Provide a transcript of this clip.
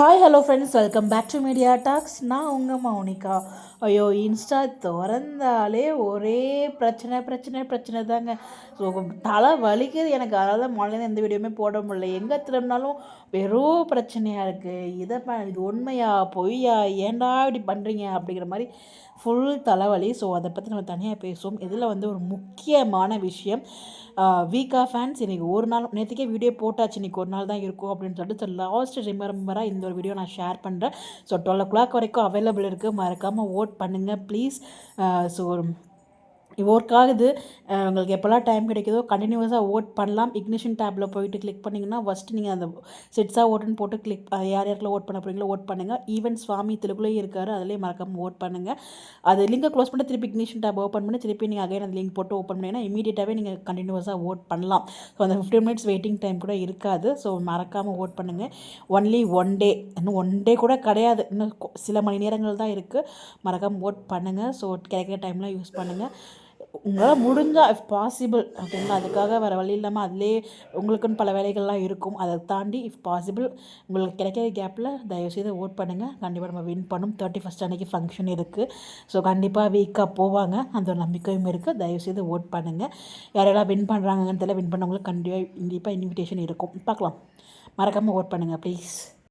Hi hello friends, welcome back to Media Talks. நான் உங்கள் மௌனிகா. ஐயோ, இன்ஸ்டா திறந்தாலே ஒரே பிரச்சனை பிரச்சனை பிரச்சனை தாங்க. ஸோ தலை வலிக்குது எனக்கு. அதனால தான் மாலையில் எந்த வீடியோவுமே போட முடியல. எங்கே திரும்பினாலும் வெறும் பிரச்சனையாக இருக்குது. இது உண்மையா பொய்யா, ஏன்டா இப்படி பண்ணுறீங்க அப்படிங்கிற மாதிரி ஃபுல் தலைவலி. ஸோ அதை பற்றி நம்ம தனியாக பேசுவோம். இதில் வந்து ஒரு முக்கியமான விஷயம், வீக்கா ஃபேன்ஸ் இன்றைக்கி ஒரு நாள், நேற்றுக்கே வீடியோ போட்டாச்சு, இன்றைக்கி ஒரு நாள் தான் இருக்கும் அப்படின்னு சொல்லிட்டு லாஸ்ட் ரிமெம்பராக இந்த ஒரு வீடியோ நான் ஷேர் பண்ணுறேன். ஸோ 12 o'clock வரைக்கும் அவைலபிள் இருக்குது. மறக்காமல் ஓட் பண்ணுங்கள் ப்ளீஸ். ஸோ ஒர்க் ஆகுது. உங்களுக்கு எப்போல்லாம் டைம் கிடைக்குதோ கண்டினியூஸாக ஓட் பண்ணலாம். இக்னிஷன் டேப்பில் போயிட்டு கிளிக் பண்ணிங்கன்னா ஃபஸ்ட்டு நீங்கள் அந்த செட்ஸாக ஓட்டுன்னு போட்டு கிளிக் யார் யாருக்கெல்லாம் ஓட் பண்ண போகிறீங்களோ ஓட் பண்ணுங்கள். ஈவன் சுவாமி தெலுங்குலேயே இருக்கார், அதிலே மறக்காமல் ஓட் பண்ணுங்கள். அது லிங்கை க்ளோஸ் பண்ணி திருப்பி இக்னிஷன் டேப் ஓப்பன் பண்ணி திருப்பி நீங்கள் அகைன் அந்த லிங்க் போட்டு ஓப்பன் பண்ணிங்கன்னா இமீடியட்டாகவே நீங்கள் கண்டினியூஸாக ஓட் பண்ணலாம். ஸோ அந்த 15 minutes வெயிட்டிங் டைம் கூட இருக்காது. ஸோ மறக்காமல் ஓட் பண்ணுங்கள். ஒன்லி ஒன் டே, இன்னும் ஒன் டே கூட கிடையாது, இன்னும் சில மணி நேரங்கள் தான் இருக்குது. மறக்காமல் ஓட் பண்ணுங்கள். ஸோ கிடைக்கிற டைம்லாம் யூஸ் பண்ணுங்கள். உங்களால் முடிஞ்சால் இஃப் பாசிபிள், ஓகேங்களா, அதுக்காக வேறு வழி இல்லாமல் அதிலே உங்களுக்குன்னு பல வேலைகள்லாம் இருக்கும். அதை தாண்டி இஃப் பாசிபிள் உங்களுக்கு கிடைக்கிற கேப்பில் தயவுசெய்து ஓட் பண்ணுங்கள். கண்டிப்பாக நம்ம வின் பண்ணும். 31st அன்றைக்கி ஃபங்க்ஷன் இருக்குது. ஸோ கண்டிப்பாக வீக்காக போவாங்க, அந்த ஒரு நம்பிக்கையும் இருக்குது. தயவுசெய்து ஓட் பண்ணுங்கள். யாரெல்லாம் வின் பண்ணுறாங்கன்னு தெரியல, வின் பண்ணவங்களுக்கு கண்டிப்பாக இன்விடேஷன் இருக்கும். பார்க்கலாம். மறக்காமல் ஓட் பண்ணுங்கள் ப்ளீஸ்.